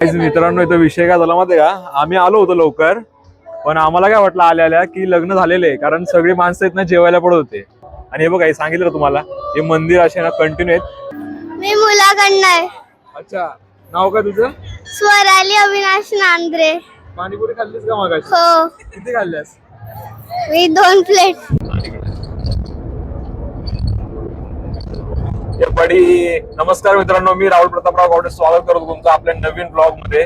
मित्रांनो इथं विषय काय झाला माहिती का, आम्ही आलो होतो लवकर, पण आम्हाला काय वाटलं आल्या की लग्न झालेले, कारण सगळी माणसं इथनं जेवायला पडत होते. आणि हे बघा, हे सांगितलं तुम्हाला, हे मंदिर असे ना कंटिन्यू आहेत. मी मुलाकडनं आहे. अच्छा, नाव काय तुझं? स्वराली अविनाश नांद्रे. पाणीपुरी खाल्लीस का मगाशी? हो. किती खाल्ल्यास? मी 2 प्लेट. नमस्कार मित्रांनो, मी राहुल प्रतापराव गावडे स्वागत करतो तुमचं आपल्या नवीन ब्लॉग मध्ये.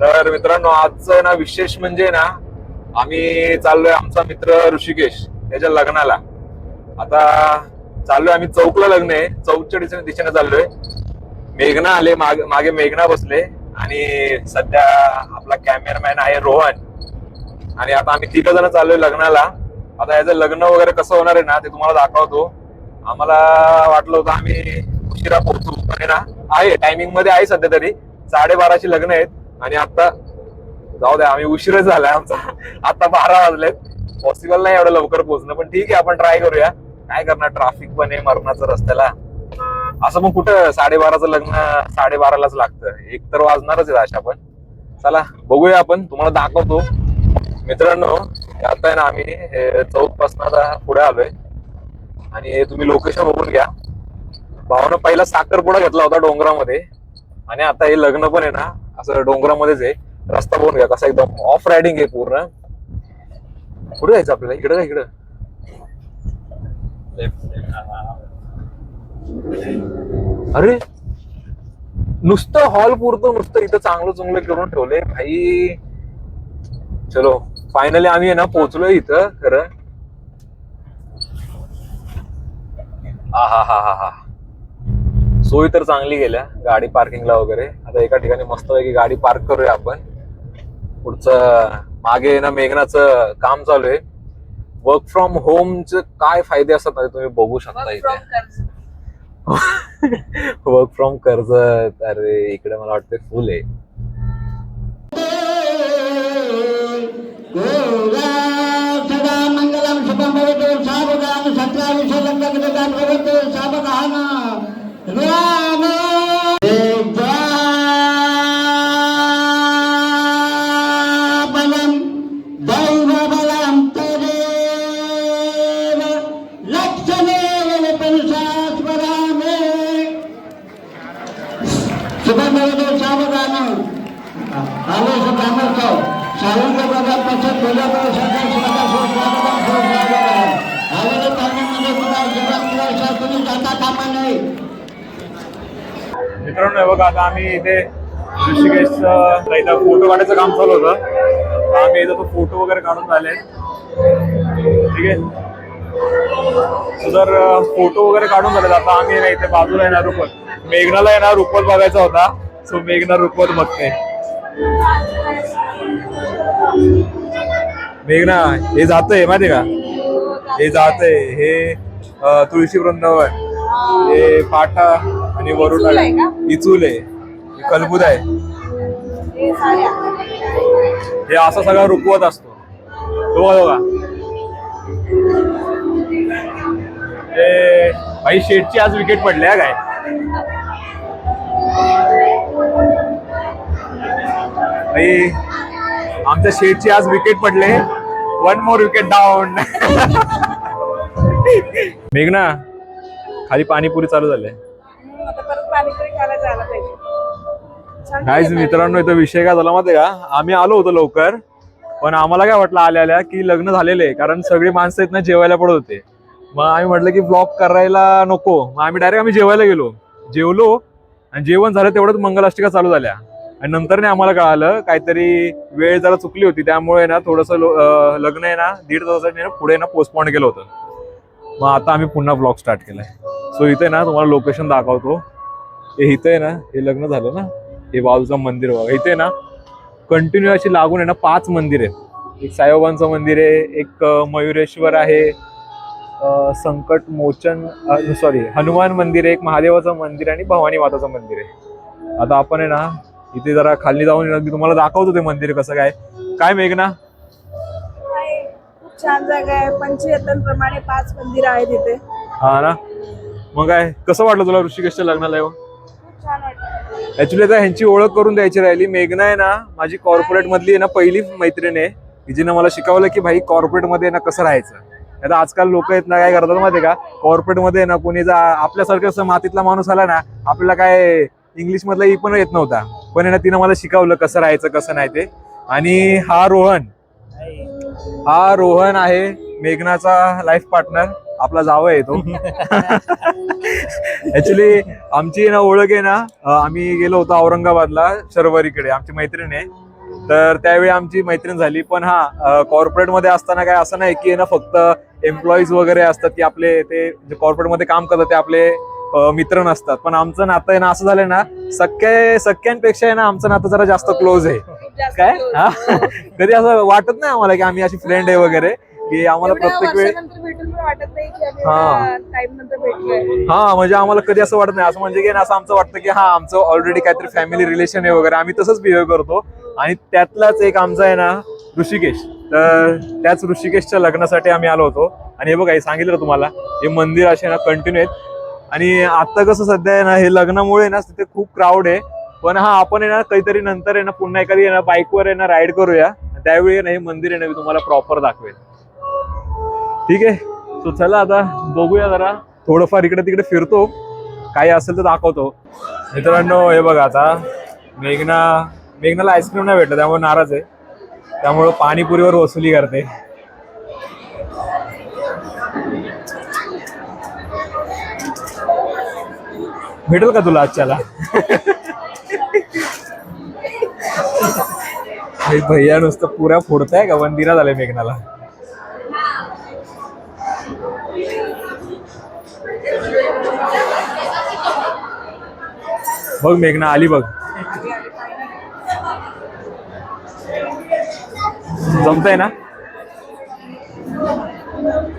तर मित्रांनो, आजचं ना विशेष म्हणजे ना, आम्ही चाललोय आमचा मित्र ऋषिकेश त्याच्या लग्नाला. आता चाललोय आम्ही चौकला, लग्न आहे, चौकच्या दिशेने चाललोय. मेघना आले, मागे मेघना बसले, आणि सध्या आपला कॅमेरामॅन आहे रोहन, आणि आता आम्ही 3 जण चाललोय लग्नाला. आता याचं लग्न वगैरे कसं होणार आहे ना, ते तुम्हाला दाखवतो. आम्हाला वाटलं होतं आम्ही उशिरा पोहोचू, पण ना आहे टायमिंग मध्ये आहे. सध्या तरी 12:30ची लग्न आहेत, आणि आता जाऊ द्या, आम्ही उशीरच झालाय आमचा. आता 12 वाजलेत. पॉसिबल नाही एवढं लवकर पोहोचणं, पण ठीक आहे, आपण ट्राय करूया. काय करणार, ट्रॅफिक पण आहे मरणाचं रस्त्याला. असं मग कुठं 12:30चं लग्न 12:30लाच लागतं, 1 तर वाजणारच आहे अशा. पण चला बघूया, आपण तुम्हाला दाखवतो. मित्रांनो, आता आहे ना आम्ही चौक पासून आता पुढे आलोय, आणि हे तुम्ही लोकेशन बघून घ्या. भावानं पहिला साखरपुडा घेतला होता डोंगरामध्ये, आणि आता हे लग्न पण आहे ना असं डोंगरामध्येच आहे. रस्ता बघून घ्या कसा, एकदम ऑफ रायडिंग आहे पूर्ण. कुठे जायचं आपल्याला? इकडं का इकडं? अरे नुसतं हॉल पुरतं, नुसतं इथं चांगलं चांगलं करून ठेवलंय भाई. चलो फायनली आम्ही आहे ना पोहोचलोय इथं. खरं हा सोय तर चांगली गेल्या गाडी पार्किंगला वगैरे. आता एका ठिकाणी मस्तपैकी गाडी पार्क करूया आपण. पुढचं मागे ना मेघनाचं काम चालू आहे. वर्क फ्रॉम होमचे काय फायदे असतात ना, तुम्ही बघू शकता इथे. वर्क फ्रॉम कर्ज. अरे इकडे मला वाटतं फुल आहे. मंगलम शुभम भवतु सावधान सत्याविष लंघन भवतु सावधान राम बलम दैव बलम तदेव लक्षणे पुरुषास्वरामे शुभम भवतु सावधान. आलो शुभामो सावंत प्रभात पश्चिम कोल्हापूर सरकार स्वतः आलेल्या पाण्यामध्ये बघा, जीवांच्या तुम्ही जाता कामा नये. मित्रांनो बघा, आता आम्ही इथे ऋषिकेशचं इथं फोटो काढायचं काम चालू होतं. आम्ही इथं तो फोटो वगैरे काढून झाले, ठीक आहे. तर फोटो वगैरे काढून झाले. आता आम्ही ना इथे बाजूला येणार रुपवत, मेघनाला येणार रुपवत बघायचा होता. सो मेघना रुपवत बघते. मेघना, हे जातंय माहिती का, हे जातंय हे तुळशी वृंदावन, हे पाठा आणि वरुण इचूल आहे, कलबुद आहे. हे असा सगळा रुकवत असतो. तो बघा ते भाई, शेटची आज विकेट पडली काय. भाई आमच्या शेटची आज विकेट पडले. 1 मोर विकेट डाऊन. मेघना, खाली पाणीपुरी चालू झाले. गाईज मित्रांनो, इथं विषय काय झाला माहिती का, आम्ही आलो होतो लवकर, पण आम्हाला काय वाटलं आल्या की लग्न झालेले, कारण सगळी माणसं इथनं जेवायला पडत होते. मग आम्ही म्हटलं की ब्लॉग करायला नको. मग आम्ही डायरेक्ट जेवायला गेलो. जेवलो, आणि जेवण झालं तेवढंच मंगलाष्टिका चालू झाल्या. आणि नंतर नाही आम्हाला कळालं काहीतरी वेळ जरा चुकली होती, त्यामुळे ना थोडंसं लग्न आहे ना 1.5 तासाने पुढे ना पोस्टपोन केलं होतं. मग आता आम्ही पुन्हा ब्लॉग स्टार्ट केलाय. सो इथे ना तुम्हाला लोकेशन दाखवतो. हे इथे आहे ना, हे लग्न झालं ना, हे बाजूचं मंदिर बघा. इथे ना कंटिन्यू अशी लागून आहे ना 5 मंदिर आहे. एक साईबाबांचं मंदिर आहे, एक मयुरेश्वर आहे, संकट मोचन सॉरी हनुमान मंदिर आहे, एक महादेवाचं मंदिर, आणि भवानी माताचं मंदिर आहे. आता आपण आहे ना इथे जरा खाली जाऊन मी तुम्हाला दाखवतो ते मंदिर कसं काय. काय मेघना? खूप छान जागा आहे. पंचयतनप्रमाणे 5 मंदिर आहेत इथे. हा ना, मग काय कसं वाटलं तुला ऋषिकेशच्या लग्नाला येऊन? खूप छान वाटलं. ऍक्च्युली आता ह्यांची ओळख करून द्यायची राहिली. मेघना आहे ना माझी कॉर्पोरेट मधली आहे ना पहिली मैत्रीण आहे, जिने मला शिकवलं की भाई कॉर्पोरेट मध्ये ना कसं राहायचं. आता आजकाल लोक आहेत ना काय करतात माहिती का, कॉर्पोरेट मध्ये ना कोणी आपल्यासारखं मातीतला माणूस आला ना, आपल्याला काय इंग्लिश मधला पण येत नव्हता, पण आहे ना तिनं मला शिकवलं कसं राहायचं कसं नाही ते. आणि हा रोहन आहे मेघनाचा लाईफ पार्टनर, आपला जावं आहे तो. ऍक्च्युली आमची ना ओळख आहे ना, आम्ही गेलो होतो औरंगाबादला शर्वरीकडे, आमची मैत्रीण आहे. तर त्यावेळी आमची मैत्रीण झाली. पण हा कॉर्पोरेट मध्ये असताना काय असं नाही की ना फक्त एम्प्लॉईज वगैरे असतात की आपले ते जे कॉर्पोरेट मध्ये काम करतात ते आपले मित्र नसतात. पण आमचं नातं आहे ना असं झालंय ना, सख्यांपेक्षा आहे ना आमचं नातं जरा जास्त क्लोज आहे. काय हा कधी असं वाटत नाही आम्हाला की आम्ही अशी फ्रेंड आहे वगैरे, की आम्हाला प्रत्येक वेळ हा म्हणजे आम्हाला कधी असं वाटत नाही, असं म्हणजे की असं आमचं वाटतं की हा आमचं ऑलरेडी काहीतरी फॅमिली रिलेशन आहे वगैरे, आम्ही तसंच बिहेव करतो. आणि त्यातलाच एक आमचा आहे ना ऋषिकेश, तर त्याच ऋषिकेशच्या लग्नासाठी आम्ही आलो होतो. आणि हे बघा हे सांगितलं तुम्हाला, हे मंदिर असे ना कंटिन्यू आहेत. आणि आता कसं सध्या आहे ना हे लग्नामुळे ना तिथे खूप क्राऊड आहे. पण हा आपण आहे ना काहीतरी नंतर आहे ना पुन्हा एखादी आहे ना बाईकवर आहे ना राईड करूया, त्यावेळी ना हे मंदिर आहे ना मी तुम्हाला प्रॉपर दाखवेल. ठीक आहे, सो चला आता बघूया, जरा थोडंफार इकडे तिकडे फिरतो, काही असेल तर दाखवतो. मित्रांनो हे बघा, आता मेघनाला आईस्क्रीम नाही भेटलं त्यामुळे नाराज आहे, त्यामुळे पाणीपुरीवर वसुली करते. भेटेल का तुला आजच्याला? भैया नुसतं पुऱ्या फोडताय का, वंदिना झालंय मेघनाला. बघ मेघना आली बघ, जमतंय ना.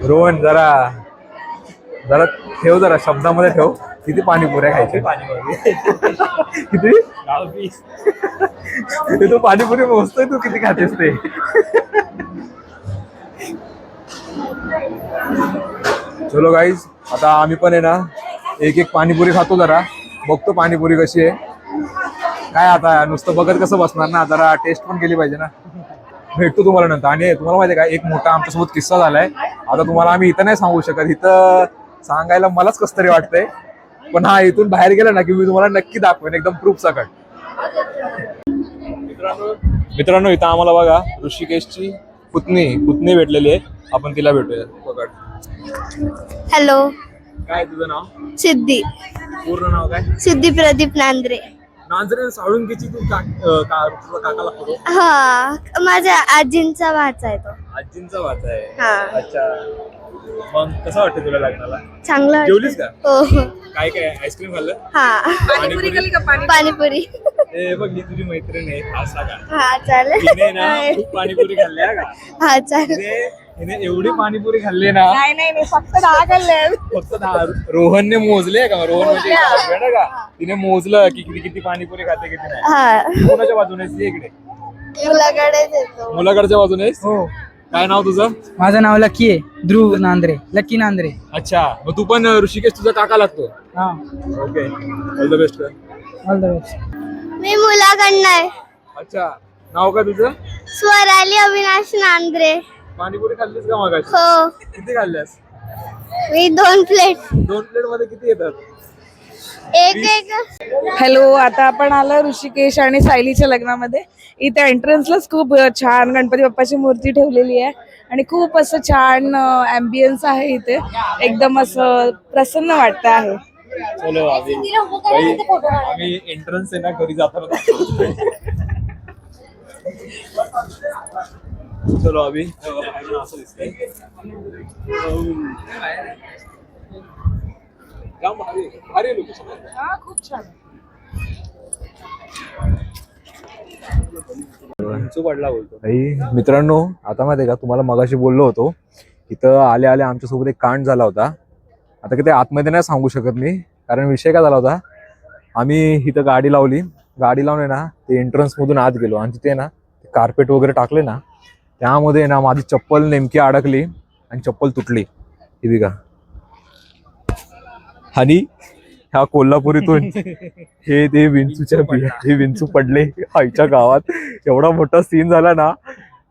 रोहन जरा ठेव, जरा शब्दामध्ये ठेव. किती पाणीपुऱ्या खायचे? किती? तू पाणीपुरी मोजतोय, तू किती खातेस ते? चलो गाईज, आता आम्ही पण आहे ना एक पाणीपुरी खातो, जरा बघतो पाणीपुरी कशी आहे काय. आता नुसतं बघत कसं बसणार ना, जरा टेस्ट पण केली पाहिजे ना. भेटतो तुम्हाला नंतर. आणि तुम्हाला माहिती आहे का, एक मोठा आमच्यासोबत किस्सा झालाय. आता तुम्हाला आम्ही इथं नाही सांगू शकत, इथं सांगायला मलाच कसं तरी वाटतंय. पण हा इथून बाहेर गेला ना की मी तुम्हाला नक्की दाखवेन, एकदम प्रूफ सकट. मित्रांनो इथं आम्हाला बघा ऋषिकेशची पुतणी भेटलेली आहे, आपण तिला भेटूया. पकड. हॅलो, काय तुझं नाव? सिद्धी. पूर्ण नाव काय? सिद्धी प्रदीप नांद्रे. नांजरे साळुंकीची तू तुझा काका लागतो? हा, माझ्या आजींचा भाचा आहे तो. आजींचा भाचा आहे. हा. अच्छा, मग कसं वाटतं तुला लग्नाला? चांगलं जेवलीस का? हो. काय काय आईस्क्रीम खाल्लं? हा, पाणीपुरी खाल्ली का? पाणीपुरी. ए बघ ही तुझी मैत्रीण आहे, खासा का? हा चालेल. तिने ना खूप पाणीपुरी खाल्ली आहे का? हा चालेल. हिने एवढी पाणीपुरी खाल्ली ना, नाही फक्त 10 खाल्ले. फक्त 10. रोहनने मोजले का? रोहन म्हणजे husband आहे का? तिने मोजलं की किती पाणीपुरी खाते किती नाही. हा, कोणाच्या बाजूने आहेस? इकडे मुलाकडेच येतो. मुलाकडच्या बाजूने आहेस? हो, काय नाव तुझं? माझं नाव लकी आहे, ध्रुव नांद्रे, लकी नांद्रे. अच्छा, मग तू पण ऋषिकेश तुझा काका लागतो? हा, okay, all the best. All the best. मी मुलाकडनं आहे. अच्छा, नाव काय तुझं? स्वराली अविनाश नांद्रे. पाणीपुरी खाल्लीस का मगाशी? हो, किती खाल्ल्यास? मी 2 प्लेट. 2 प्लेट मध्ये किती येतात? एक. हॅलो, आता आपण आलो ऋषिकेश आणि सायलीच्या लग्नामध्ये. इथे एंट्रन्सलाच खूप छान गणपती बाप्पाची मूर्ती ठेवलेली आहे आणि खूप असं छान ॲम्बियन्स आहे इथे, एकदम असं प्रसन्न वाटतं आहे. चलो आम्ही एंट्रन्स आहे ना घरी जाताना. चलो अभि असं दिसतंय. भारी लोकेशन आहे. खूप छान. मित्रांनो आता माहिती आहे का, तुम्हाला मगाशी बोललो होतो इथं आले आमच्यासोबत एक कांड झाला होता. आता किती आतमध्ये नाही सांगू शकत मी, कारण विषय काय झाला होता, आम्ही इथं गाडी लावून आहे ना ते एंट्रन्स मधून आत गेलो आणि तिथे ना कार्पेट वगैरे टाकले ना, त्यामध्ये ना माझी चप्पल नेमकी अडकली आणि चप्पल तुटली. ही बघा. आणि ह्या कोल्हापुरीतून हे ते विंचूच्या बिया, हे विंचू पडले आईच्या गावात. एवढा मोठा सीन झाला ना.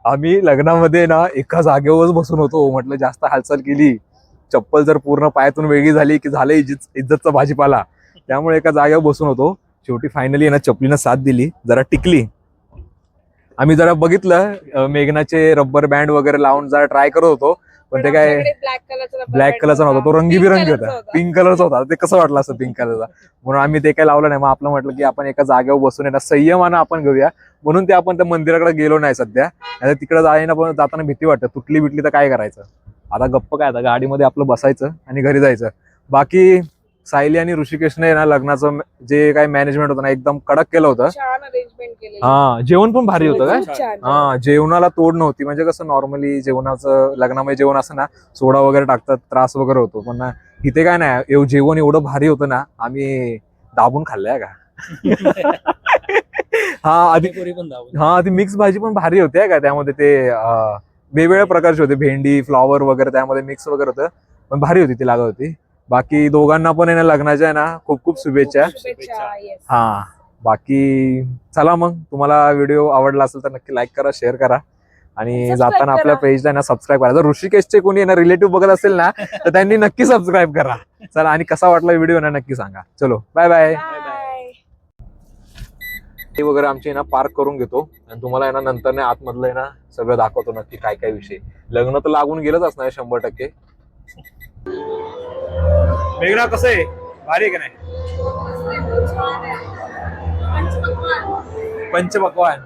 आम्ही लग्नामध्ये ना एका जागेवरच बसून होतो. म्हटलं जास्त हालचाल केली, चप्पल जर पूर्ण पायातून वेगळी झाली की झालं इज्जतचा भाजीपाला. त्यामुळे एका जागेवर बसून होतो. शेवटी फायनली ना चपलीनं साथ दिली, जरा टिकली. आम्ही जरा बघितलं मेघनाचे रबर बँड वगैरे लावून जरा ट्राय करत होतो, पण ते काय ब्लॅक कलरचा नव्हता, तो रंगीबिरंगी होता, पिंक कलरचा होता. ते कसं वाटलं असं पिंक कलरचा, म्हणून आम्ही ते काय लावलं नाही. मग आपलं म्हटलं की आपण एका जागेवर बसून आहे ना संयमानं आपण घेऊया, म्हणून ते आपण त्या मंदिराकडे गेलो नाही सध्या. तिकडे जायला पण जाताना भीती वाटतं, तुटली बिटली तर काय करायचं. आता गप्प काय, आता गाडीमध्ये आपलं बसायचं आणि घरी जायचं. बाकी सायली आणि ऋषिकेशने ना लग्नाचं जे काही मॅनेजमेंट होतं ना एकदम कडक केलं होतं. छान अरेंजमेंट केलेली. हा, जेवण पण भारी होतं काय. खूप छान. हा, जेवणाला तोड नव्हती. म्हणजे कसं नॉर्मली जेवणाचं लग्नामध्ये जेवण असं ना सोडा वगैरे टाकतात, त्रास वगैरे होतो. पण ना इथे काय नाही, जेवण एवढं भारी होतं ना, आम्ही दाबून खाल्लंय का. हा ती मिक्स भाजी पण भारी होते का. त्यामध्ये ते वेगवेगळ्या प्रकारचे होते, भेंडी, फ्लॉवर वगैरे त्यामध्ये मिक्स वगैरे होतं, पण भारी होती ती, लागत होती. बाकी दोघांना पण आहे ना लग्नाच्या आहे ना खूप खूप शुभेच्छा. हा, बाकी चला मग, तुम्हाला व्हिडिओ आवडला असेल तर नक्की लाईक करा, शेअर करा आणि जाताना आपल्या पेजला ना सबस्क्राईब करा. जर ऋषिकेशचे कोणी ना रिलेटिव्ह बघत असेल ना तर त्यांनी नक्की सबस्क्राईब करा. चला, आणि कसा वाटला व्हिडिओ ना नक्की सांगा. चलो, बाय बाय. ते वगैरे आमची ना पार्क करून घेतो आणि तुम्हाला आहे ना नंतर ना आतमधलं आहे ना सगळं दाखवतो नक्की काय काय विषय. लग्न तर लागून गेलंच असणार 100%. मेघना कसं आहे, भारी आहे का नाही. पंचपक्वान